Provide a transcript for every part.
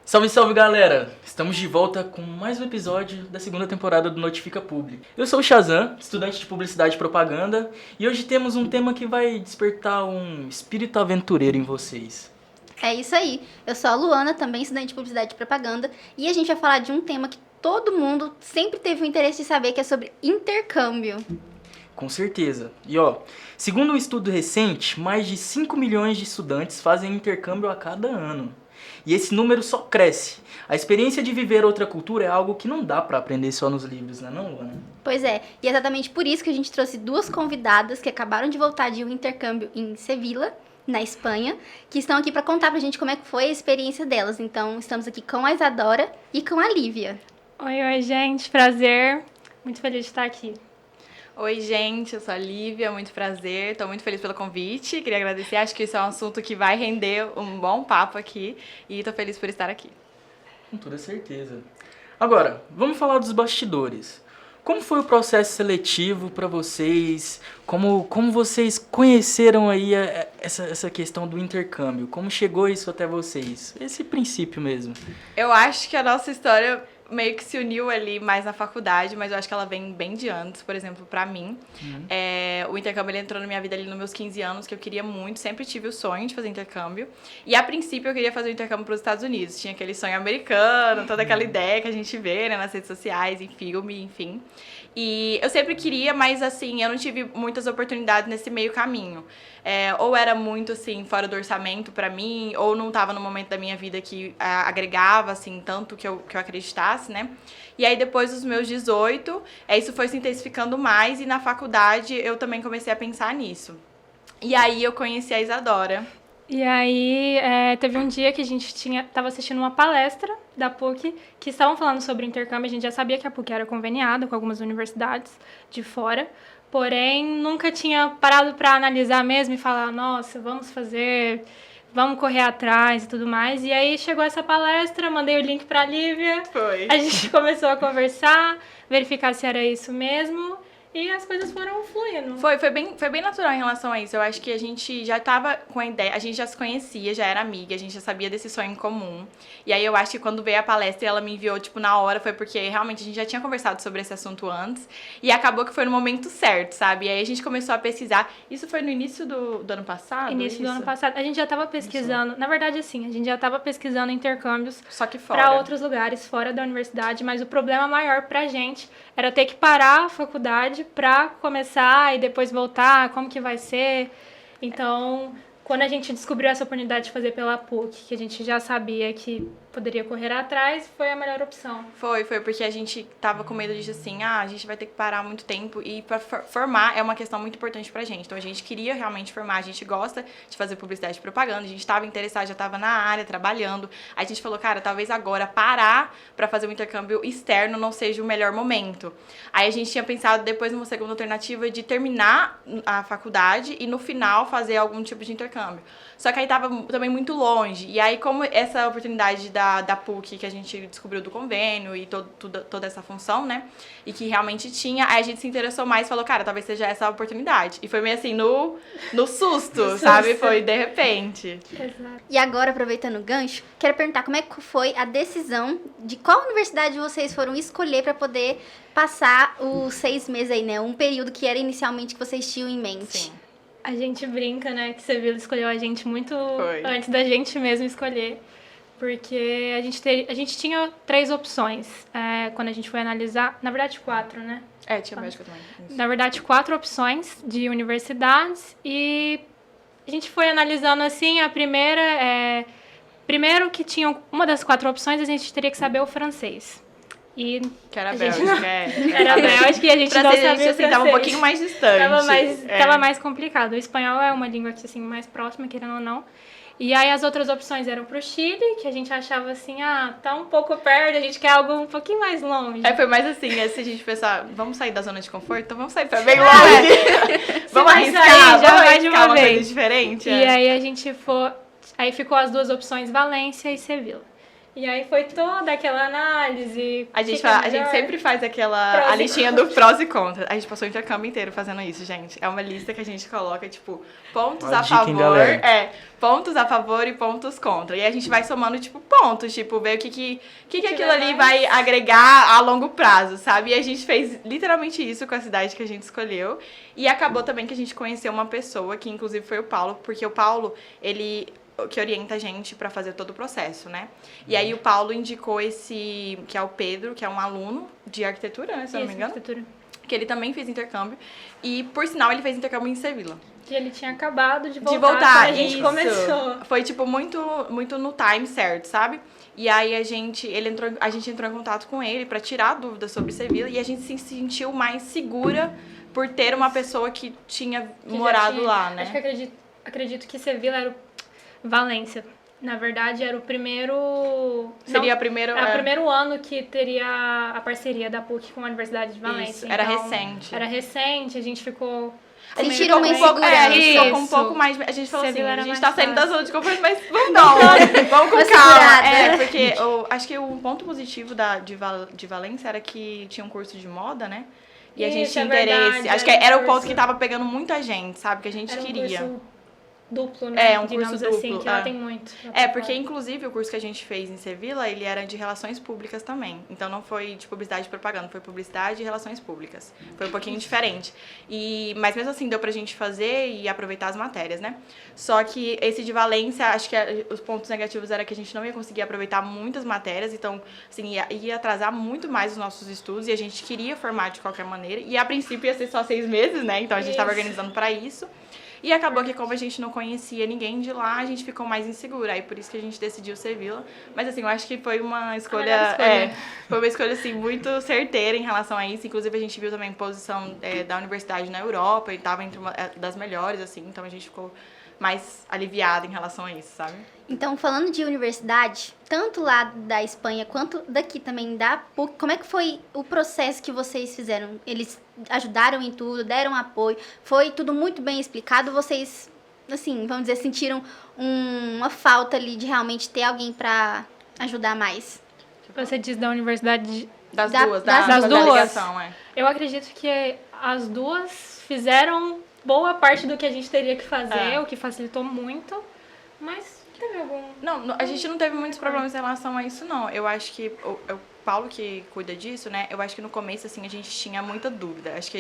Salve, salve galera! Estamos de volta com mais um episódio da segunda temporada do Notifica Publi. Eu sou o Shazam, estudante de Publicidade e Propaganda, e hoje temos um tema que vai despertar um espírito aventureiro em vocês. É isso aí. Eu sou a Luana, também estudante de Publicidade e Propaganda, e a gente vai falar de um tema que todo mundo sempre teve o interesse de saber, que é sobre intercâmbio. Com certeza. E segundo um estudo recente, mais de 5 milhões de estudantes fazem intercâmbio a cada ano. E esse número só cresce. A experiência de viver outra cultura é algo que não dá pra aprender só nos livros, não é não, Luana? Pois é, e é exatamente por isso que a gente trouxe duas convidadas que acabaram de voltar de um intercâmbio em Sevilha, na Espanha, que estão aqui pra contar pra gente como é que foi a experiência delas. Então, estamos aqui com a Isadora e com a Lívia. Oi, gente, prazer. Muito feliz de estar aqui. Oi, gente, eu sou a Lívia, muito prazer, estou muito feliz pelo convite, queria agradecer, acho que isso é um assunto que vai render um bom papo aqui e estou feliz por estar aqui. Com toda certeza. Agora, vamos falar dos bastidores. Como foi o processo seletivo para vocês? Como vocês conheceram aí essa questão do intercâmbio? Como chegou isso até vocês? Esse princípio mesmo. Eu acho que a nossa história meio que se uniu ali mais na faculdade, mas eu acho que ela vem bem de antes, por exemplo, pra mim. O intercâmbio ele entrou na minha vida ali nos meus 15 anos, que eu queria muito, sempre tive o sonho de fazer intercâmbio. E a princípio eu queria fazer o intercâmbio pros Estados Unidos. Tinha aquele sonho americano, toda aquela ideia que a gente vê, né, nas redes sociais, em filme, enfim. E eu sempre queria, mas assim, eu não tive muitas oportunidades nesse meio caminho. Ou era muito, assim, fora do orçamento pra mim, ou não tava no momento da minha vida que agregava, assim, tanto que eu acreditasse, né? E aí, depois dos meus 18, isso foi se intensificando mais, e na faculdade eu também comecei a pensar nisso. E aí, eu conheci a Isadora. E aí, teve um dia que a gente tava assistindo uma palestra da PUC, que estavam falando sobre intercâmbio. A gente já sabia que a PUC era conveniada com algumas universidades de fora, porém, nunca tinha parado para analisar mesmo e falar, nossa, vamos correr atrás e tudo mais. E aí chegou essa palestra, mandei o link pra Lívia. Foi. A gente começou a conversar, verificar se era isso mesmo. E as coisas foram fluindo. Foi bem natural em relação a isso. Eu acho que a gente já tava com a ideia, a gente já se conhecia, já era amiga, a gente já sabia desse sonho em comum. E aí eu acho que quando veio a palestra e ela me enviou, tipo, na hora, foi porque realmente a gente já tinha conversado sobre esse assunto antes. E acabou que foi no momento certo, sabe? E aí a gente começou a pesquisar. Isso foi no início do ano passado? Início do ano passado. A gente já tava pesquisando, na verdade, assim, a gente já tava pesquisando intercâmbios só que fora. Pra outros lugares, fora da universidade, mas o problema maior pra gente era ter que parar a faculdade pra começar e depois voltar, como que vai ser. Então, quando a gente descobriu essa oportunidade de fazer pela PUC, que a gente já sabia que poderia correr atrás, foi a melhor opção. Foi porque a gente tava com medo de, assim, a gente vai ter que parar muito tempo, e pra formar é uma questão muito importante pra gente. Então, a gente queria realmente formar, a gente gosta de fazer publicidade e propaganda, a gente tava interessado, já tava na área, trabalhando. A gente falou, cara, talvez agora parar pra fazer um intercâmbio externo não seja o melhor momento. Aí a gente tinha pensado depois numa segunda alternativa de terminar a faculdade e no final fazer algum tipo de intercâmbio. Só que aí tava também muito longe. E aí, como essa oportunidade da PUC, que a gente descobriu do convênio e toda essa função, né? E que realmente tinha, aí a gente se interessou mais e falou, cara, talvez seja essa a oportunidade. E foi meio assim, no susto, sabe? Foi de repente. Exato. E agora, aproveitando o gancho, quero perguntar como é que foi a decisão de qual universidade vocês foram escolher para poder passar os 6 meses aí, né? Um período que era inicialmente que vocês tinham em mente. Sim. A gente brinca, né, que Sevilha escolheu a gente muito Foi. antes da gente mesmo escolher, porque a gente tinha 3 opções quando a gente foi analisar, na verdade 4, né? Tinha médica também. Isso. Na verdade 4 opções de universidades, e a gente foi analisando assim, a primeira, primeiro que tinha uma das 4 opções, a gente teria que saber o francês. E que era a gente Bélgica, Era Bélgica e a gente não sabia a gente, assim, tava um pouquinho mais distante. Tava mais complicado. O espanhol é uma língua assim, mais próxima, querendo ou não. E aí as outras opções eram pro Chile, que a gente achava assim, tá um pouco perto, a gente quer algo um pouquinho mais longe. Foi mais assim, se a gente pensar, vamos sair da zona de conforto, então vamos sair pra bem longe. Vamos arriscar, já vai de uma vez. Coisa diferente. E aí a gente foi... Aí ficou as 2 opções, Valência e Sevilha. E aí foi toda aquela análise. A gente sempre faz a listinha do prós e contras. A gente passou o intercâmbio inteiro fazendo isso, gente. É uma lista que a gente coloca, tipo, pontos a favor. Pontos a favor e pontos contra. E a gente vai somando, tipo, pontos, tipo, ver o que aquilo ali vai agregar a longo prazo, sabe? E a gente fez literalmente isso com a cidade que a gente escolheu. E acabou também que a gente conheceu uma pessoa, que inclusive foi o Paulo, porque o Paulo, ele que orienta a gente pra fazer todo o processo, né? E aí o Paulo indicou que é o Pedro, que é um aluno de arquitetura, né, se eu não me engano. Arquitetura. Que ele também fez intercâmbio. E, por sinal, ele fez intercâmbio em Sevilla. Que ele tinha acabado de voltar. A gente começou. Foi, tipo, muito no time certo, sabe? E aí a gente entrou em contato com ele pra tirar dúvidas sobre Sevilla. E a gente se sentiu mais segura por ter uma pessoa que tinha morado lá, né? Acho que acredito que Sevilla era Valência. Na verdade, era o primeiro... Seria o primeiro ano que teria a parceria da PUC com a Universidade de Valência. Isso, era recente. Era recente, a gente ficou... A gente tirou uma insegurança. A gente ficou com um pouco mais... A gente falou Sevilla assim, a gente era tá saindo mais da zona de conforto, mas vamos com calma. Porque acho que um ponto positivo de Valência era que tinha um curso de moda, né? E a gente tinha interesse. Verdade, acho que era o ponto que tava pegando muita gente, sabe? Que a gente queria. Curso duplo, né? É, um curso duplo. Assim, que ela tem muito. Porque inclusive o curso que a gente fez em Sevilla, ele era de relações públicas também. Então não foi de publicidade e propaganda, foi publicidade e relações públicas. Foi um pouquinho diferente. Mas mesmo assim deu pra gente fazer e aproveitar as matérias, né? Só que esse de Valência, acho que os pontos negativos era que a gente não ia conseguir aproveitar muitas matérias, então assim, ia atrasar muito mais os nossos estudos e a gente queria formar de qualquer maneira. E a princípio ia ser só 6 meses, né? Então a gente tava organizando pra isso. E acabou que, como a gente não conhecia ninguém de lá, a gente ficou mais insegura. Aí por isso que a gente decidiu Sevilla. Mas assim, eu acho que foi uma escolha. Foi uma escolha assim, muito certeira em relação a isso. Inclusive, a gente viu também posição da universidade na Europa e estava entre uma das melhores, assim, então a gente ficou mais aliviada em relação a isso, sabe? Então, falando de universidade, tanto lá da Espanha quanto daqui também da PUC, como é que foi o processo que vocês fizeram? Eles ajudaram em tudo, deram apoio, foi tudo muito bem explicado? Vocês, assim, vamos dizer, sentiram uma falta ali de realmente ter alguém pra ajudar mais? Você diz da universidade... Das duas. Delegação, Eu acredito que as duas fizeram boa parte do que a gente teria que fazer, o que facilitou muito, mas teve algum... Não, a gente não teve muitos problemas em relação a isso, não. Eu acho que o Paulo que cuida disso, né? Eu acho que no começo, assim, a gente tinha muita dúvida. Acho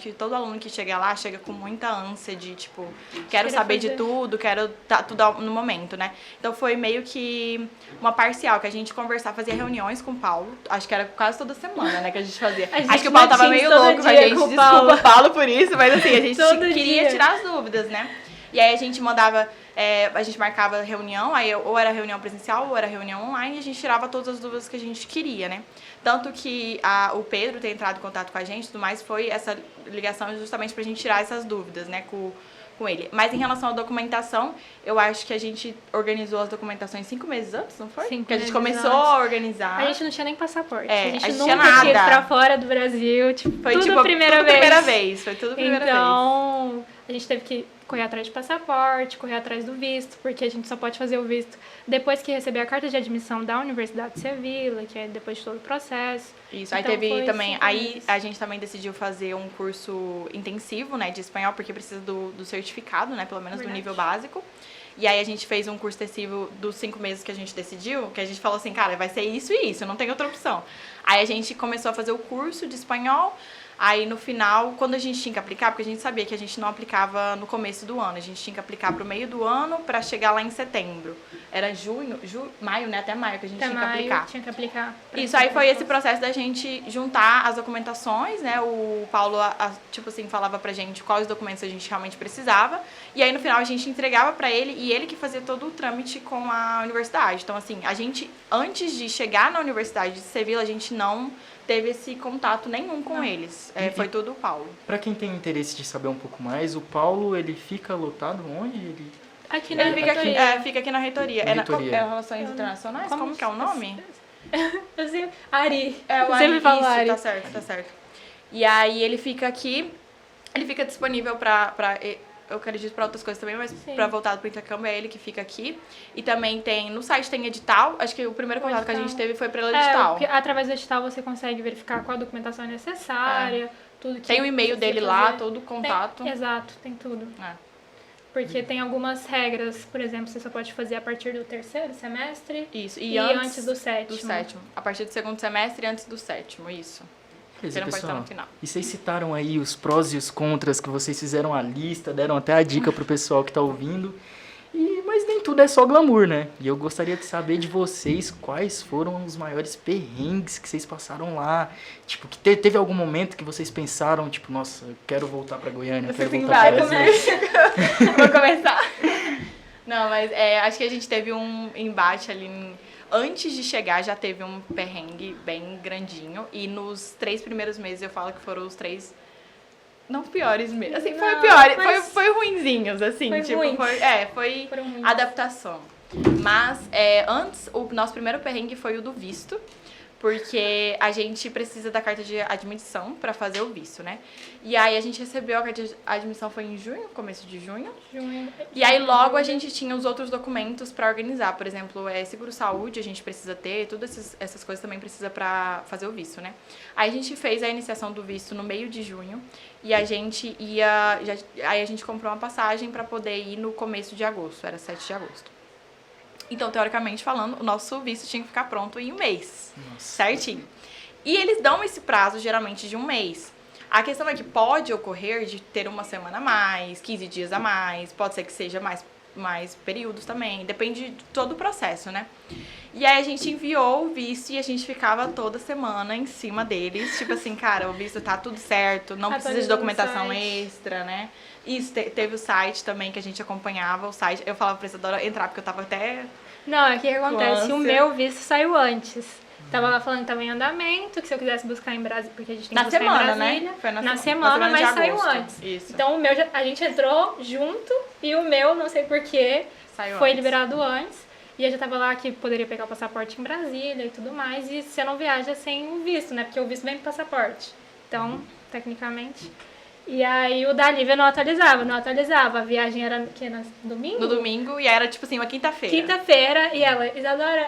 que todo aluno que chega lá, chega com muita ânsia de, tipo, quero saber de tudo, quero tá tudo no momento, né? Então foi meio que uma parcial, que a gente fazia reuniões com o Paulo. Acho que era quase toda semana, né, que a gente fazia. Acho que o Paulo tava meio louco com a gente. Desculpa, Paulo, por isso, mas assim, a gente queria tirar as dúvidas, né? E aí a gente mandava, a gente marcava reunião, aí ou era reunião presencial ou era reunião online, e a gente tirava todas as dúvidas que a gente queria, né? Tanto que o Pedro ter entrado em contato com a gente e tudo mais, foi essa ligação justamente pra gente tirar essas dúvidas, né, com ele. Mas em relação à documentação, eu acho que a gente organizou as documentações 5 meses antes, não foi? Sim, que a gente começou a organizar. A gente não tinha nem passaporte. A gente gente nunca tinha tinha ido nada. pra fora do Brasil. Tipo, Foi tudo primeira vez. Foi tudo primeira vez. Então, a gente teve que correr atrás de passaporte, correr atrás do visto, porque a gente só pode fazer o visto depois que receber a carta de admissão da Universidade de Sevilla, que é depois de todo o processo. Isso, então, aí teve também, aí a gente também decidiu fazer um curso intensivo, né, de espanhol, porque precisa do certificado, né, pelo menos do nível básico. E aí a gente fez um curso intensivo dos 5 meses que a gente decidiu, que a gente falou assim, cara, vai ser isso e isso, não tem outra opção. Aí a gente começou a fazer o curso de espanhol. Aí, no final, quando a gente tinha que aplicar, porque a gente sabia que a gente não aplicava no começo do ano, a gente tinha que aplicar pro meio do ano para chegar lá em setembro. Era maio, né? Até maio que a gente tinha que aplicar. Isso, aí foi esse processo da gente juntar as documentações, né? O Paulo, tipo assim, falava pra gente quais documentos a gente realmente precisava. E aí, no final, a gente entregava pra ele e ele que fazia todo o trâmite com a universidade. Então, assim, a gente, antes de chegar na Universidade de Sevilla, a gente não teve esse contato nenhum com eles. Foi tudo o Paulo. Pra quem tem interesse de saber um pouco mais, o Paulo, ele fica lotado onde? Aqui na Ele fica aqui na reitoria. É Relações Internacionais? Como que é o nome? Eu sempre... Ari. Eu sempre falo Ari. Tá certo. E aí ele fica aqui, ele fica disponível pra eu acredito pra outras coisas também, mas Sim. pra voltar pro intercâmbio é ele que fica aqui. E também tem, no site tem edital, acho que o primeiro contato que a gente teve foi pelo edital. Através do edital você consegue verificar qual a documentação é necessária, tudo que Tem o e-mail precisa dele lá, fazer. todo o contato. Exato, tem tudo. É. Porque tem algumas regras, por exemplo, você só pode fazer a partir do 3º semestre Isso, e antes do 7º. Do 7º. A partir do 2º semestre e antes do 7º, isso. Beleza, Você não pode estar pessoal. no final. E vocês citaram aí os prós e os contras, que vocês fizeram a lista, deram até a dica pro pessoal que tá ouvindo. Mas nem tudo é só glamour, né? E eu gostaria de saber de vocês quais foram os maiores perrengues que vocês passaram lá. Tipo, que teve algum momento que vocês pensaram, tipo, nossa, eu quero voltar pra Goiânia, eu Você quero tem voltar pro vários, Brasil. né? Vou começar. Não, mas acho que a gente teve um embate ali. Antes de chegar, já teve um perrengue bem grandinho. E nos 3 primeiros meses, eu falo que foram os 3... Não piores mesmo. Assim, foi Não, pior. mas Foi ruinzinhos, assim. foi tipo, ruim. foi Foram ruins. adaptação. Mas antes, o nosso primeiro perrengue foi o do visto. Porque a gente precisa da carta de admissão pra fazer o visto, né? E aí a gente recebeu a carta de admissão foi em junho, começo de junho. E aí logo a gente tinha os outros documentos pra organizar. Por exemplo, seguro-saúde a gente precisa ter, todas essas coisas também precisa pra fazer o visto, né? Aí a gente fez a iniciação do visto no meio de junho e a gente aí a gente comprou uma passagem pra poder ir no começo de agosto, era 7 de agosto. Então, teoricamente falando, o nosso visto tinha que ficar pronto em um mês. Nossa. Certinho. E eles dão esse prazo, geralmente, de um mês. A questão é que pode ocorrer de ter uma semana a mais, 15 dias a mais, pode ser que seja mais períodos também, depende de todo o processo, né? E aí a gente enviou o visto e a gente ficava toda semana em cima deles, tipo assim, cara, o visto tá tudo certo, não precisa de Atualizando o documentação site. extra, né? Isso, teve o site também que a gente acompanhava, o site, eu falava pra Isadora entrar, porque eu tava até... Não, o que acontece? ânsia. O meu visto saiu antes. Tava lá falando que tava em andamento, que se eu quisesse buscar em Brasília, porque a gente tem que Na buscar semana, em Brasília. né? Foi Na semana, mas de saiu agosto. antes. Isso, Então o meu, a gente entrou junto e o meu, não sei porquê, saiu foi antes. liberado antes. E eu já tava lá que poderia pegar o passaporte em Brasília e tudo mais. E você não viaja sem o visto, né? Porque o visto vem com passaporte. Então, tecnicamente... E aí o da Lívia não atualizava. A viagem era domingo? No domingo, e era tipo assim, uma quinta-feira. Quinta-feira, e ela, Isadora,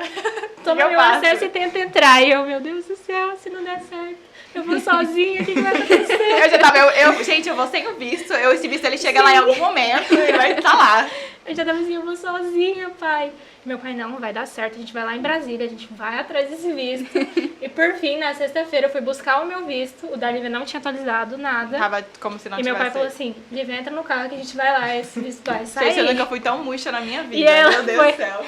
toma eu meu faço? acesso e tenta entrar. E eu, meu Deus do céu, se não der certo, eu vou sozinha, o que vai acontecer? Eu já tava, gente, eu vou sem o visto, esse visto ele chega lá em algum momento e vai estar lá. Eu já tava assim, eu vou sozinha, pai. Meu pai, não, vai dar certo, a gente vai lá em Brasília, a gente vai atrás desse visto. E por fim, na sexta-feira, eu fui buscar o meu visto, o da Lívia não tinha atualizado nada. Tava como se não E meu pai tivesse. falou assim, Lívia, entra no carro que a gente vai lá, esse visto vai sair. Gente, eu nunca fui tão murcha na minha vida, E ela meu Deus foi- do céu.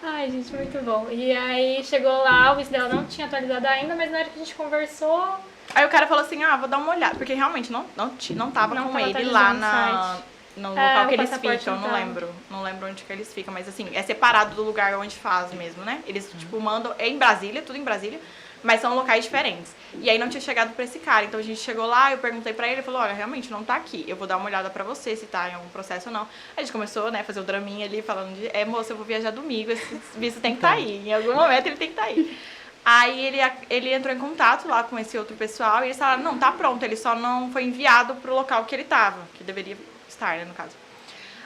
Ai, gente, muito bom. E aí chegou lá, o visto dela não tinha atualizado ainda, mas na hora que a gente conversou, Aí o cara falou assim, vou dar uma olhada, porque realmente não tava Não com tava ele lá atualizando o site. no É, local o que eles passaporte ficam, não não tava. lembro. Não lembro onde que eles ficam, mas assim, é separado do lugar onde faz mesmo, né? Eles, tipo, mandam, é em Brasília, tudo em Brasília, mas são locais diferentes. E aí não tinha chegado pra esse cara, então a gente chegou lá, eu perguntei pra ele, ele falou, olha, realmente não tá aqui, eu vou dar uma olhada pra você se tá em algum processo ou não. Aí a gente começou, né, a fazer o draminha ali, falando de, moça, eu vou viajar domingo, esse visto tem que tá aí, em algum momento ele tem que tá aí. Aí ele entrou em contato lá com esse outro pessoal e eles falaram, não, tá pronto, ele só não foi enviado pro local que ele tava, que deveria estar, né, no caso.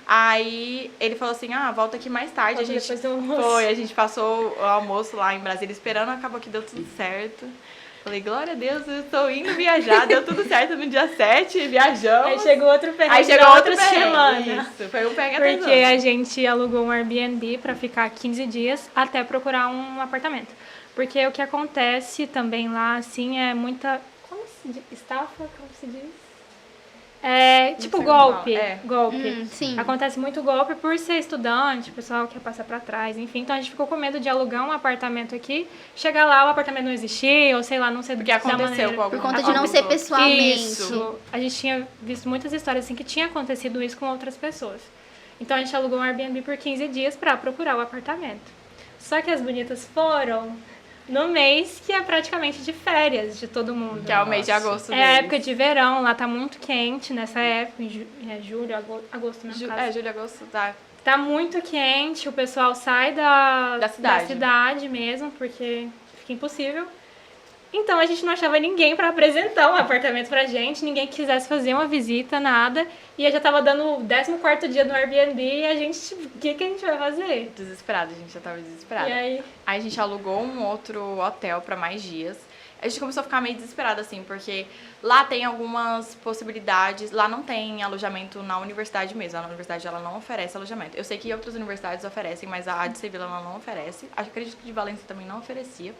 Aí ele falou assim, volta aqui mais tarde. Volta depois do almoço. a gente passou o almoço lá em Brasília esperando, acabou que deu tudo certo. Falei, glória a Deus, eu tô indo viajar, deu tudo certo no dia 7, viajamos. aí chegou outro perrengue Aí chegou na outro outra perrengue, semana. Isso, foi um perrengue Porque atrás do outro. a gente alugou um Airbnb pra ficar 15 dias até procurar um apartamento. Porque o que acontece também lá, assim, é muita... Como se diz? Estafa? Como se diz? É tipo sei como fala. golpe. É. Golpe. Sim. Acontece muito golpe por ser estudante, o pessoal quer passar pra trás, enfim. Então a gente ficou com medo de alugar um apartamento aqui, chegar lá, o apartamento não existir, ou sei lá, não ser Porque da aconteceu maneira... com algum Por conta de não ser pessoalmente. Isso. A gente tinha visto muitas histórias assim que tinha acontecido isso com outras pessoas. Então a gente alugou um Airbnb por 15 dias pra procurar o apartamento. Só que as bonitas foram no mês que é praticamente de férias de todo mundo. Que é o mês de agosto É a deles. época de verão, lá tá muito quente nessa época, em julho, agosto, no caso. Julho, agosto, tá. Tá muito quente, o pessoal sai da Da cidade. cidade mesmo, porque fica impossível. Então, a gente não achava ninguém pra apresentar um apartamento pra gente, ninguém que quisesse fazer uma visita, nada. E eu já tava dando o 14º dia no Airbnb e a gente, tipo, o que a gente vai fazer? Desesperada, a gente já tava desesperada. E aí? Aí a gente alugou um outro hotel pra mais dias. A gente começou a ficar meio desesperada, assim, porque lá tem algumas possibilidades. Lá não tem alojamento na universidade mesmo. A universidade, ela não oferece alojamento. Eu sei que outras universidades oferecem, mas a de Sevilla, ela não oferece. Acredito que de Valência também não oferecia.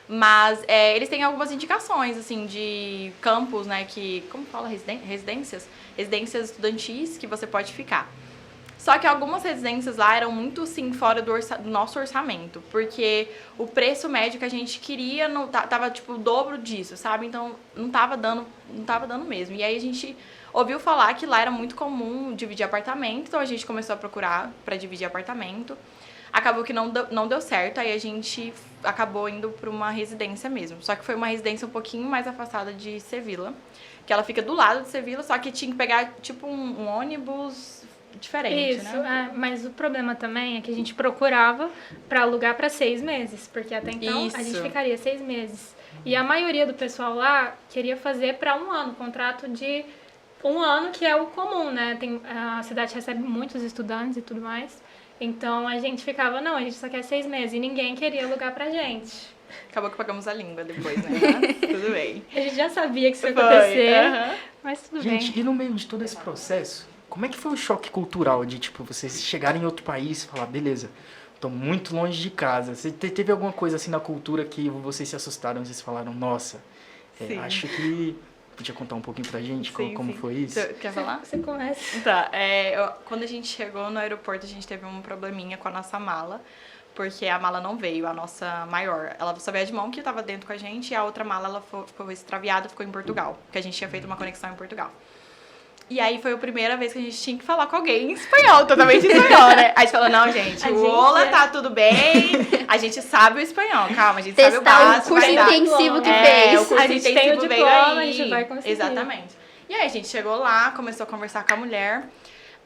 Mas eles têm algumas indicações, assim, de campos, né, que... Como fala? Residências? Residências estudantis que você pode ficar. Só que algumas residências lá eram muito, sim, fora do nosso orçamento. Porque o preço médio que a gente queria tava, tipo, o dobro disso, sabe? Então, não tava dando mesmo. E aí a gente ouviu falar que lá era muito comum dividir apartamento. Então, a gente começou a procurar pra dividir apartamento. Acabou que não deu certo. Aí a gente acabou indo pra uma residência mesmo. Só que foi uma residência um pouquinho mais afastada de Sevilla. Que ela fica do lado de Sevilla, só que tinha que pegar, tipo, um ônibus... diferente, Isso, né? mas o problema também é que a gente procurava pra alugar pra 6 meses, porque até então a gente ficaria 6 meses. E a maioria do pessoal lá queria fazer pra 1 ano, contrato de 1 ano, que é o comum, né? A cidade recebe muitos estudantes e tudo mais. Então a gente ficava, não, a gente só quer 6 meses e ninguém queria alugar pra gente. Acabou que pagamos a língua depois, né? Mas tudo bem. A gente já sabia que isso ia acontecer, mas tudo bem. Gente, e no meio de todo esse processo, como é que foi o choque cultural de, tipo, vocês chegarem em outro país e falar, beleza, tô muito longe de casa. Você teve alguma coisa assim na cultura que vocês se assustaram, vocês falaram, nossa, acho que... Podia contar um pouquinho pra gente como foi isso? Você quer falar? Você começa. Tá, quando a gente chegou no aeroporto, a gente teve um probleminha com a nossa mala, porque a mala não veio, a nossa maior. Ela só veio de mão que tava dentro com a gente, e a outra mala ela ficou extraviada, ficou em Portugal, porque a gente tinha feito uma conexão em Portugal. E aí foi a primeira vez que a gente tinha que falar com alguém em espanhol, totalmente em espanhol, né? Aí a gente falou, não, gente, olá, tá tudo bem, a gente sabe o espanhol, calma, a gente sabe o básico. O curso intensivo que fez. O curso A gente tem o intensivo veio diploma, aí. a gente vai conseguir. Exatamente. E aí a gente chegou lá, começou a conversar com a mulher.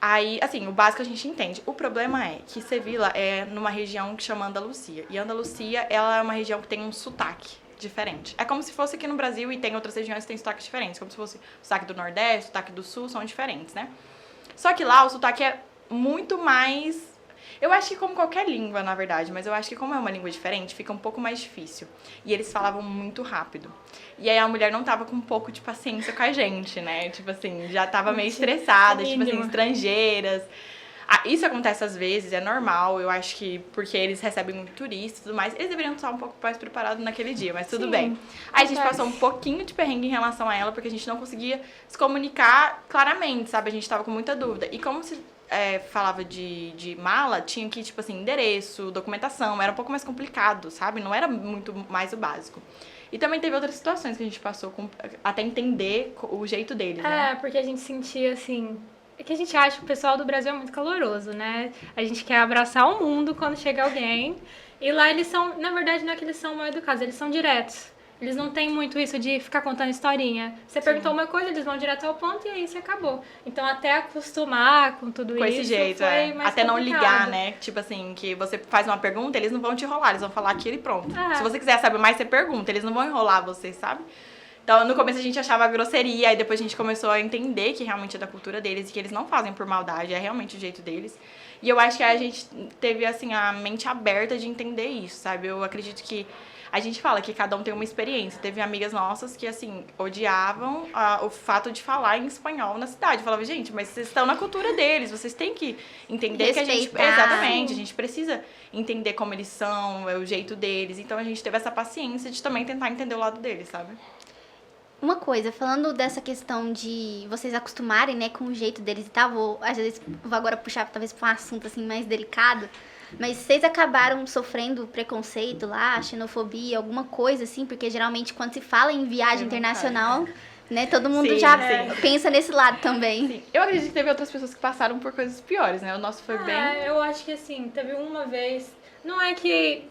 Aí, assim, o básico a gente entende. O problema é que Sevilla é numa região que chama Andalucia. E Andalucia, ela é uma região que tem um sotaque diferente. É como se fosse aqui no Brasil e tem outras regiões que tem sotaques diferentes. Como se fosse o sotaque do Nordeste, o sotaque do Sul, são diferentes, né? Só que lá o sotaque é muito mais... Eu acho que como qualquer língua, na verdade, mas eu acho que como é uma língua diferente, fica um pouco mais difícil. E eles falavam muito rápido. E aí a mulher não tava com um pouco de paciência com a gente, né? Tipo assim, já tava meio estressada, tipo assim, estrangeiras. Isso acontece às vezes, é normal, eu acho que porque eles recebem muito turista e tudo mais, eles deveriam estar um pouco mais preparados naquele dia, mas tudo bem. Aí a gente passou um pouquinho de perrengue em relação a ela, porque a gente não conseguia se comunicar claramente, sabe? A gente tava com muita dúvida. E como se falava de mala, tinha que, tipo assim, endereço, documentação, era um pouco mais complicado, sabe? Não era muito mais o básico. E também teve outras situações que a gente passou até entender o jeito deles, né? Porque a gente sentia, assim... É que a gente acha que o pessoal do Brasil é muito caloroso, né? A gente quer abraçar o mundo quando chega alguém. E lá eles são... Na verdade, não é que eles são mal educados, eles são diretos. Eles não têm muito isso de ficar contando historinha. Você perguntou uma coisa, eles vão direto ao ponto e aí você acabou. Então, até acostumar com tudo com isso esse jeito, foi mais até complicado. não ligar, né? Tipo assim, que você faz uma pergunta, eles não vão te enrolar, eles vão falar aquilo e pronto. Se você quiser saber mais, você pergunta, eles não vão enrolar você, sabe? Então, no começo a gente achava grosseria, aí depois a gente começou a entender que realmente é da cultura deles e que eles não fazem por maldade, é realmente o jeito deles. E eu acho que a gente teve, assim, a mente aberta de entender isso, sabe? Eu acredito que a gente fala que cada um tem uma experiência. Teve amigas nossas que, assim, odiavam o fato de falar em espanhol na cidade. Eu falava, gente, mas vocês estão na cultura deles, vocês têm que entender que a gente... Exatamente, a gente precisa entender como eles são, o jeito deles. Então, a gente teve essa paciência de também tentar entender o lado deles, sabe? Uma coisa, falando dessa questão de vocês acostumarem, né, com o jeito deles e tal, às vezes vou agora puxar talvez para um assunto assim mais delicado, mas vocês acabaram sofrendo preconceito lá, xenofobia, alguma coisa assim, porque geralmente quando se fala em viagem internacional, né, todo mundo pensa nesse lado também. Sim. Eu acredito que teve outras pessoas que passaram por coisas piores, né? O nosso foi bem... Eu acho que assim, teve uma vez, não é que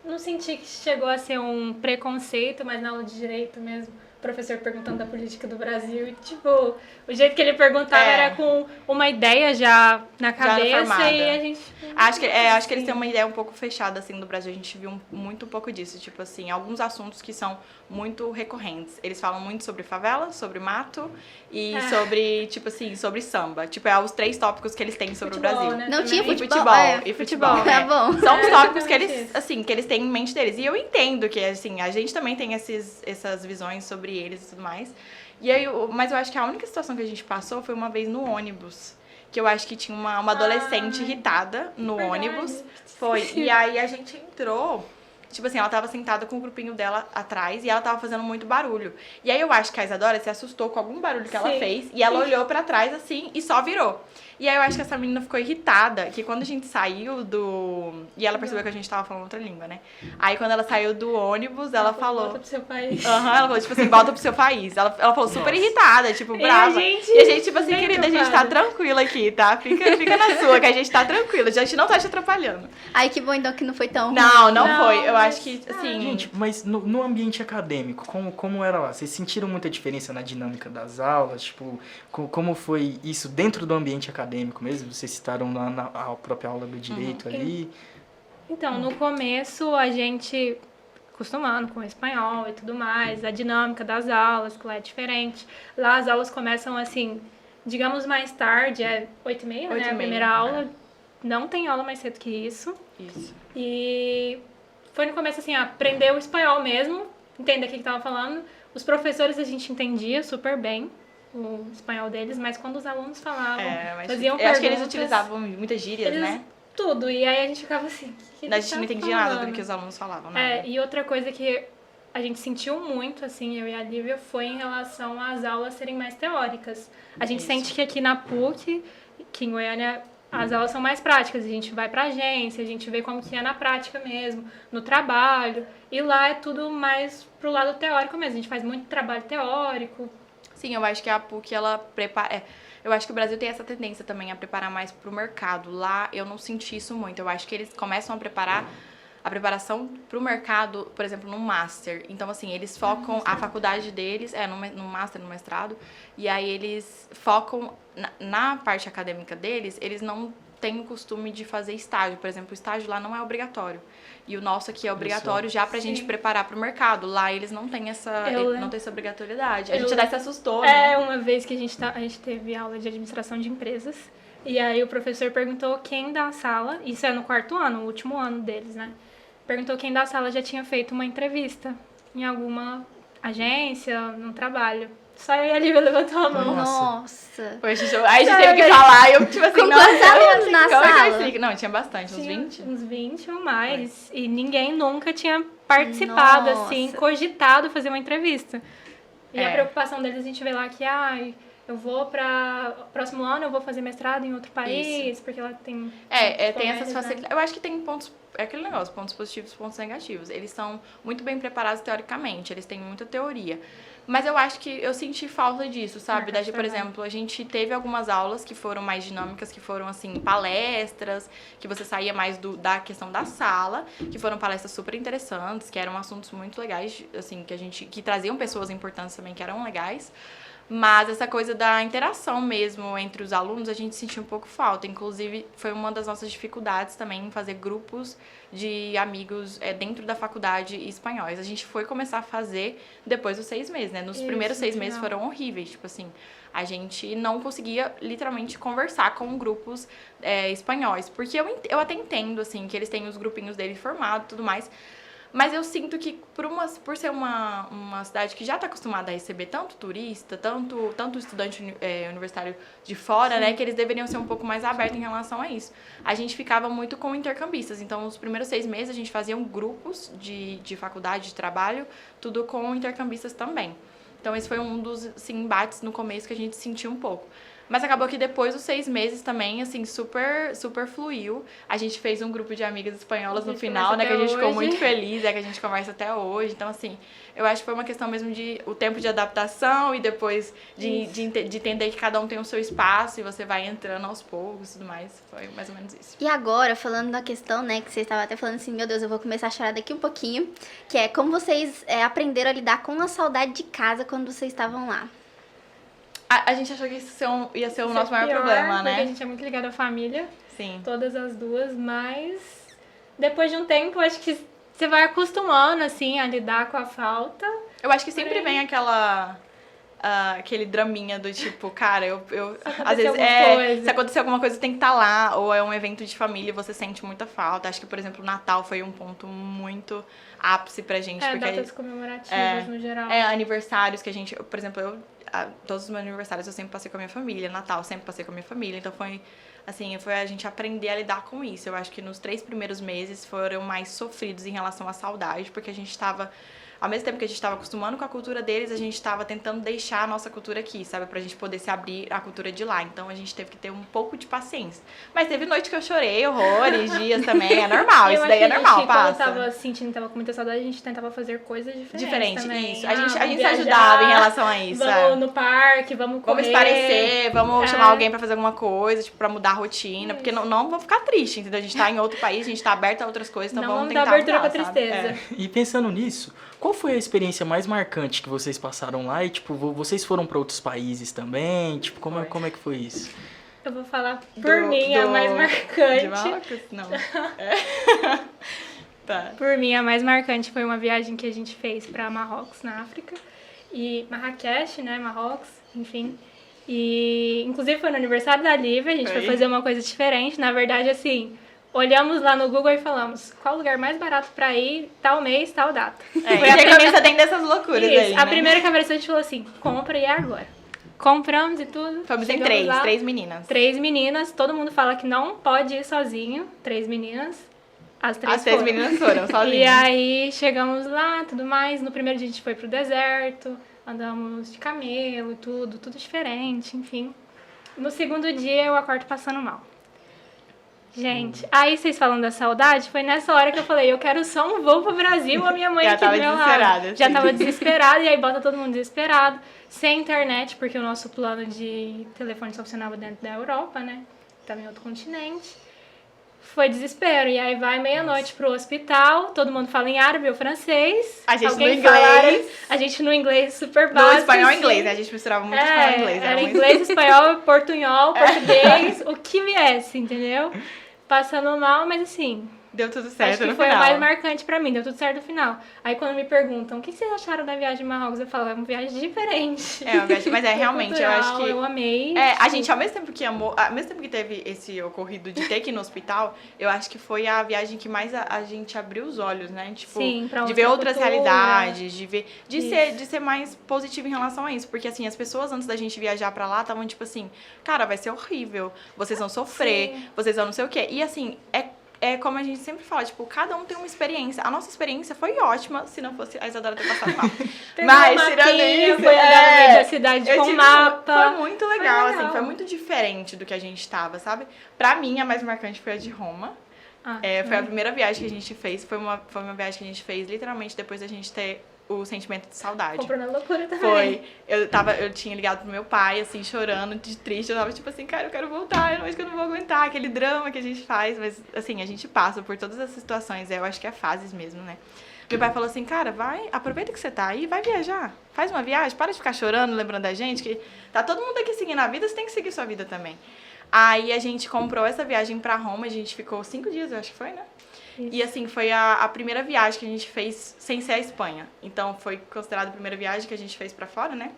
não senti que chegou a ser um preconceito, mas na aula de direito mesmo. professor perguntando da política do Brasil. E, tipo, o jeito que ele perguntava era com uma ideia já na cabeça formada. e a gente... Acho que eles têm uma ideia um pouco fechada, assim, do Brasil. A gente viu muito um pouco disso. Tipo assim, alguns assuntos que são muito recorrentes. Eles falam muito sobre favela, sobre mato e sobre, tipo assim, sobre samba. Tipo, é os 3 tópicos que eles têm sobre Futebol, o Brasil. né? Não tinha Também. futebol. E futebol. Tá bom. São os tópicos que exatamente eles, isso. assim, que eles têm em mente deles. E eu entendo que, assim, a gente também tem essas visões sobre eles e tudo mais. E aí, mas eu acho que a única situação que a gente passou foi uma vez no ônibus. Que eu acho que tinha uma adolescente irritada no verdade. ônibus. Foi. E aí a gente entrou. Tipo assim, ela tava sentada com o grupinho dela atrás e ela tava fazendo muito barulho. E aí eu acho que a Isadora se assustou com algum barulho que ela fez e ela olhou pra trás assim e só virou. E aí eu acho que essa menina ficou irritada, que quando a gente saiu do... E ela percebeu que a gente tava falando outra língua, né? Aí quando ela saiu do ônibus, ela falou... Volta pro seu país. Aham, ela falou, tipo assim, volta pro seu país. Ela falou super irritada, tipo, brava. E E a gente, tipo assim, bem querida, a gente tá preocupada. tranquila aqui, tá? Fica na sua, que a gente tá tranquila. A gente não tá te atrapalhando. Ai, que bom então que não foi tão Não Não, foi. Eu mas- acho que, assim... Gente, mas no ambiente acadêmico, como era lá? Vocês sentiram muita diferença na dinâmica das aulas? Tipo, como foi isso dentro do ambiente acadêmico mesmo? Vocês citaram na própria aula do direito ali. Então, no começo, a gente, acostumando com o espanhol e tudo mais, a dinâmica das aulas, que lá é diferente. Lá as aulas começam, assim, digamos mais tarde, é 8h30, né? A 8h30, primeira aula. Não tem aula mais cedo que isso. Isso. E foi no começo, assim, aprender o espanhol mesmo, entender o que tava falando. Os professores a gente entendia super bem o espanhol deles, mas quando os alunos falavam, Mas faziam eu acho que eles perguntas, utilizavam muitas gírias, eles- né? tudo. E aí a gente ficava assim, o que A eles gente não tá entendia nada do falando? que os alunos falavam, nada. E outra coisa que a gente sentiu muito, assim, eu e a Lívia, foi em relação às aulas serem mais teóricas. A gente Isso. sente que aqui na PUC, que em Goiânia, as aulas são mais práticas. A gente vai pra agência, a gente vê como que é na prática mesmo, no trabalho. E lá é tudo mais pro lado teórico mesmo. A gente faz muito trabalho teórico. Sim, eu acho que a PUC, ela prepara... eu acho que o Brasil tem essa tendência também a preparar mais pro mercado. Lá, eu não senti isso muito. Eu acho que eles começam a preparar a preparação pro mercado, por exemplo, no Master. Então, assim, eles focam... A faculdade deles no Master, no mestrado. E aí, eles focam... Na parte acadêmica deles, eles não têm o costume de fazer estágio. Por exemplo, o estágio lá não é obrigatório. E o nosso aqui é obrigatório já pra gente preparar pro mercado. Lá eles não têm não tem essa obrigatoriedade. A gente até se assustou, né? Uma vez que a gente teve aula de administração de empresas. E aí o professor perguntou quem da sala, isso é no 4º ano, o último ano deles, né? Perguntou quem da sala já tinha feito uma entrevista em alguma agência, num trabalho. Só eu e a Lívia levantou a mão. Nossa. Aí a gente teve que falar, eu tipo assim, Com nossa, quantos alunos na como é que eu sala? explico? Não, tinha bastante, uns Tinha 20. Uns 20 ou mais. E ninguém nunca tinha participado, Nossa. assim, cogitado fazer uma entrevista. E a É. preocupação deles, a gente vê lá que, eu vou próximo ano eu vou fazer mestrado em outro país, porque lá tem... Tem essas né? facilidades. Eu acho que tem pontos, é aquele negócio, pontos positivos, pontos negativos. Eles são muito bem preparados teoricamente, eles têm muita teoria. Mas eu acho que eu senti falta disso, sabe? Mercado de Por trabalho. exemplo, a gente teve algumas aulas que foram mais dinâmicas, que foram, assim, palestras, que você saía mais da questão da sala, que foram palestras super interessantes, que eram assuntos muito legais, assim, que traziam pessoas importantes também, que eram legais. Mas essa coisa da interação mesmo entre os alunos, a gente sentiu um pouco falta. Inclusive, foi uma das nossas dificuldades também em fazer grupos de amigos dentro da faculdade espanhóis. A gente foi começar a fazer depois dos 6 meses, né? Nos primeiros 6 meses foram horríveis. Tipo assim, a gente não conseguia literalmente conversar com grupos espanhóis. Porque eu até entendo, assim, que eles têm os grupinhos deles formados e tudo mais. Mas eu sinto que por ser uma cidade que já está acostumada a receber tanto turista, tanto estudante universitário de fora, né, que eles deveriam ser um pouco mais abertos em relação a isso. A gente ficava muito com intercambistas, então os primeiros 6 meses a gente fazia grupos de faculdade, de trabalho, tudo com intercambistas também. Então esse foi um dos assim, embates no começo que a gente sentiu um pouco. Mas acabou que depois dos 6 meses também, assim, super, super fluiu. A gente fez um grupo de amigas espanholas no final, né? Que a gente ficou muito feliz, que a gente conversa até hoje. Então, assim, eu acho que foi uma questão mesmo de o tempo de adaptação e depois de entender que cada um tem o seu espaço e você vai entrando aos poucos e tudo mais. Foi mais ou menos isso. E agora, falando da questão, né, que você estava até falando assim, meu Deus, eu vou começar a chorar daqui um pouquinho, que é como vocês aprenderam a lidar com a saudade de casa quando vocês estavam lá. A gente achou que isso ia ser o nosso maior problema, né? Porque a gente é muito ligado à família. Sim. Todas as duas, mas depois de um tempo, acho que você vai acostumando, assim, a lidar com a falta. Eu acho que sempre vem aquele draminha do tipo, cara, eu às vezes se acontecer alguma coisa, tem que estar lá, ou é um evento de família e você sente muita falta. Acho que, por exemplo, o Natal foi um ponto muito ápice pra gente. Porque datas comemorativas no geral. Aniversários que a gente, por exemplo, todos os meus aniversários eu sempre passei com a minha família, Natal sempre passei com a minha família, então foi a gente aprender a lidar com isso. Eu acho que nos 3 primeiros meses foram mais sofridos em relação à saudade, porque a gente estava, ao mesmo tempo que a gente estava acostumando com a cultura deles, a gente estava tentando deixar a nossa cultura aqui, sabe? Pra gente poder se abrir à cultura de lá. Então a gente teve que ter um pouco de paciência. Mas teve noite que eu chorei, horrores, dias também, é normal, isso daí é normal, passa. Quando tava sentindo que tava com muita saudade, a gente tentava fazer coisas diferentes também. Isso. A gente se ajudava em relação a isso. Vamos no parque, vamos correr. Vamos esparecer, vamos chamar alguém pra fazer alguma coisa, tipo, pra mudar a rotina. Porque não vamos ficar triste, entendeu? A gente tá em outro país, a gente tá aberto a outras coisas, então vamos tentar dar abertura mudar, pra tristeza. E pensando nisso, qual foi a experiência mais marcante que vocês passaram lá? E, tipo, vocês foram pra outros países também? Tipo, como é que foi isso? Eu vou falar por mim, a mais marcante. De Marrocos? Não. Tá. Por mim, a mais marcante foi uma viagem que a gente fez pra Marrocos, na África. E Marrakech, né, Marrocos, enfim. E, inclusive, foi no aniversário da Lívia, a gente foi fazer uma coisa diferente. Na verdade, assim, olhamos lá no Google e falamos qual o lugar mais barato pra ir, tal mês, tal data. Foi a primeira dentro dessas loucuras aí, né? A primeira que apareceu, a gente falou assim, compra e é agora. Compramos e tudo. Fomos em 3 meninas. 3 meninas, todo mundo fala que não pode ir sozinho, 3 meninas. As 3 meninas foram sozinhas. E aí chegamos lá, tudo mais. No primeiro dia a gente foi pro deserto, andamos de camelo e tudo diferente, enfim. No segundo dia eu acordo passando mal. Gente, aí vocês falando da saudade, foi nessa hora que eu falei, eu quero só um voo pro Brasil, a minha mãe aqui do meu lado. Já tava desesperada, e aí bota todo mundo desesperado, sem internet, porque o nosso plano de telefone só funcionava dentro da Europa, né? Tava em outro continente. Foi desespero, e aí vai meia-noite pro hospital, todo mundo fala em árabe ou francês. A gente no inglês. A gente no inglês super básico. No espanhol e inglês, né? A gente misturava muito espanhol e inglês. Era inglês, espanhol, portunhol, português, o que viesse, entendeu? Passando mal, mas assim... Deu tudo certo acho que no foi final. a mais marcante pra mim, deu tudo certo no final. Aí quando me perguntam, o que vocês acharam da viagem de Marrocos? Eu falo, é uma viagem diferente. É uma viagem, mas realmente, cultural, eu acho que... eu amei. A gente, ao mesmo tempo que amou, ao mesmo tempo que teve esse ocorrido de ter que ir no hospital, eu acho que foi a viagem que mais a gente abriu os olhos, né? Tipo, sim, pra de ver outras cultura, realidades, de ser mais positivo em relação a isso. Porque, assim, as pessoas antes da gente viajar pra lá estavam, tipo assim, cara, vai ser horrível, vocês vão sofrer, vocês vão não sei o quê. E, assim, é como a gente sempre fala, tipo, cada um tem uma experiência. A nossa experiência foi ótima, se não fosse a Isadora ter passado mal. Mas, tirando isso, foi andar no meio da cidade com mapa. Foi muito legal, assim, foi muito diferente do que a gente tava, sabe? Pra mim, a mais marcante foi a de Roma. Foi a primeira viagem que a gente fez, foi uma viagem que a gente fez literalmente depois da gente ter o sentimento de saudade. Comprou na loucura também. Foi. Eu tinha ligado pro meu pai, assim, chorando, de triste. Eu tava tipo assim, cara, eu quero voltar, eu acho que eu não vou aguentar aquele drama que a gente faz. Mas, assim, a gente passa por todas essas situações. Eu acho que é fases mesmo, né? Meu pai falou assim, cara, vai, aproveita que você tá aí, vai viajar. Faz uma viagem, para de ficar chorando, lembrando da gente, que tá todo mundo aqui seguindo a vida, você tem que seguir sua vida também. Aí a gente comprou essa viagem pra Roma, a gente ficou 5 dias, eu acho que foi, né? Isso. E assim, foi a primeira viagem que a gente fez sem ser a Espanha. Então foi considerada a primeira viagem que a gente fez pra fora, né?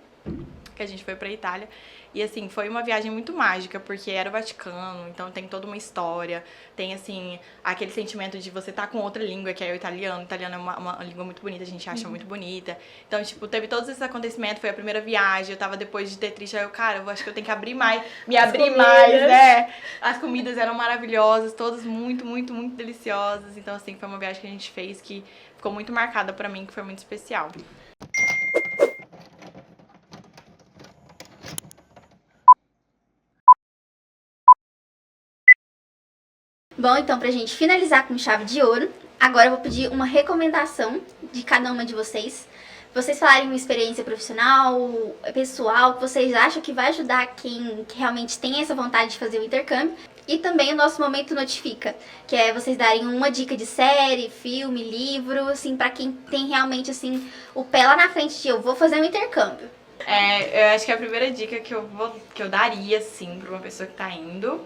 Que a gente foi pra Itália. E assim, foi uma viagem muito mágica, porque era o Vaticano, então tem toda uma história, tem assim, aquele sentimento de você estar com outra língua, que é o italiano. O italiano é uma língua muito bonita, a gente acha muito bonita. Então, tipo, teve todos esses acontecimentos, foi a primeira viagem, eu tava depois de ter triste, aí eu, cara, eu acho que eu tenho que abrir mais, me abrir mais, né? As comidas eram maravilhosas, todas muito, muito, muito deliciosas. Então, assim, foi uma viagem que a gente fez que ficou muito marcada pra mim, que foi muito especial. Bom, então pra gente finalizar com chave de ouro, agora eu vou pedir uma recomendação de cada uma de vocês. Vocês falarem uma experiência profissional, pessoal, que vocês acham que vai ajudar quem que realmente tem essa vontade de fazer o intercâmbio. E também o nosso Momento Notifica, que é vocês darem uma dica de série, filme, livro, assim, pra quem tem realmente, assim, o pé lá na frente de eu vou fazer um intercâmbio. Eu acho que a primeira dica que eu daria, assim, pra uma pessoa que tá indo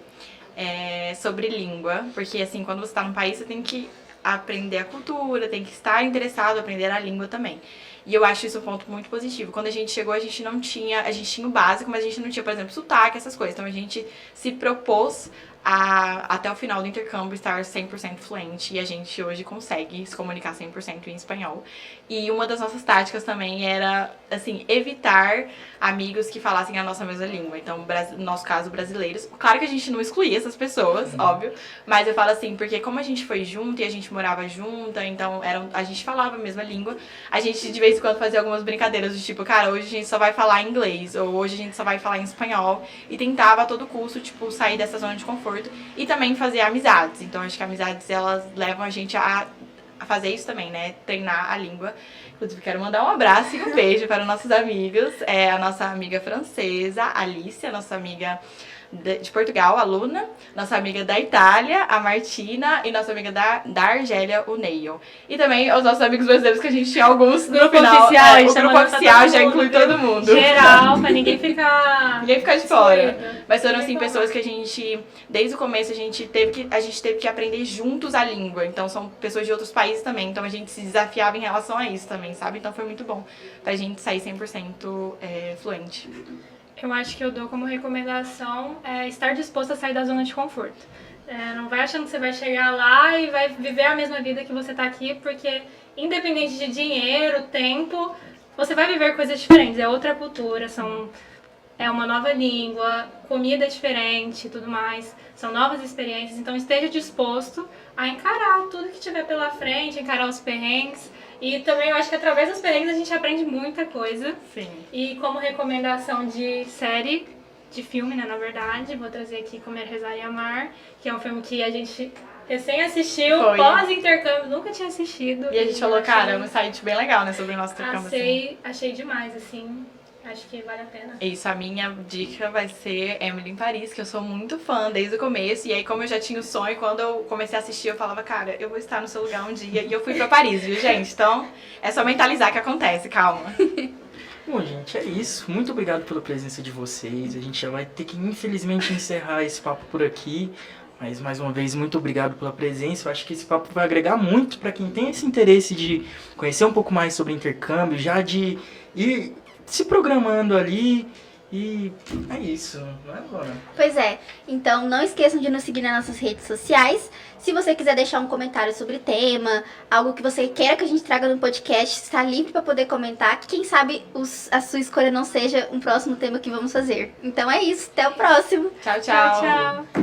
é sobre língua. Porque, assim, quando você tá num país, você tem que aprender a cultura, tem que estar interessado em aprender a língua também. E eu acho isso um ponto muito positivo. Quando a gente chegou, a gente tinha o básico, mas a gente não tinha, por exemplo, sotaque, essas coisas. Então a gente se propôs até o final do intercâmbio estar 100% fluente, e a gente hoje consegue se comunicar 100% em espanhol. E uma das nossas táticas também era, assim, evitar amigos que falassem a nossa mesma língua. Então, no nosso caso, brasileiros. Claro que a gente não excluía essas pessoas, óbvio, mas eu falo assim, porque como a gente foi junto e a gente morava junta, então a gente falava a mesma língua, a gente de vez em quando fazia algumas brincadeiras do tipo, cara, hoje a gente só vai falar inglês, ou hoje a gente só vai falar em espanhol, e tentava a todo custo, tipo, sair dessa zona de conforto e também fazer amizades. Então, acho que amizades, elas levam a gente a fazer isso também, né? Treinar a língua. Inclusive, quero mandar um abraço e um beijo para os nossos amigos. A nossa amiga francesa, Alicia, nossa amiga de Portugal, a Luna, nossa amiga da Itália, a Martina, e nossa amiga da Argélia, o Neil. E também os nossos amigos brasileiros, que a gente tinha alguns no final. Oficial, O grupo oficial já inclui todo mundo. Geral, pra ninguém ficar... Ninguém ficar de fora. Mas foram, assim, pessoas que a gente, desde o começo, a gente teve que aprender juntos a língua. Então, são pessoas de outros países também. Então, a gente se desafiava em relação a isso também, sabe? Então, foi muito bom pra gente sair 100% fluente. Eu acho que eu dou como recomendação estar disposto a sair da zona de conforto. Não vai achando que você vai chegar lá e vai viver a mesma vida que você tá aqui, porque independente de dinheiro, tempo, você vai viver coisas diferentes. É outra cultura, é uma nova língua, comida diferente e tudo mais. São novas experiências, então esteja disposto a encarar tudo que tiver pela frente, encarar os perrengues. E também eu acho que através dos perrengues a gente aprende muita coisa. Sim. E como recomendação de série, de filme, né, na verdade, vou trazer aqui Comer, Rezar e Amar, que é um filme que a gente recém assistiu, pós-intercâmbio, nunca tinha assistido. E a gente falou, cara, é um site bem legal, né, sobre o nosso intercâmbio. Achei demais, assim. Acho que vale a pena. Isso, a minha dica vai ser Emily em Paris, que eu sou muito fã desde o começo. E aí, como eu já tinha o sonho, quando eu comecei a assistir, eu falava, cara, eu vou estar no seu lugar um dia. E eu fui pra Paris, viu, gente? Então, é só mentalizar que acontece, calma. Bom, gente, é isso. Muito obrigado pela presença de vocês. A gente já vai ter que, infelizmente, encerrar esse papo por aqui. Mas, mais uma vez, muito obrigado pela presença. Eu acho que esse papo vai agregar muito para quem tem esse interesse de conhecer um pouco mais sobre intercâmbio, já de ir se programando ali, e é isso, não é agora? Pois é, então não esqueçam de nos seguir nas nossas redes sociais. Se você quiser deixar um comentário sobre o tema, algo que você queira que a gente traga no podcast, está livre para poder comentar, que quem sabe a sua escolha não seja um próximo tema que vamos fazer. Então é isso, até o próximo. Tchau, tchau. Tchau, tchau.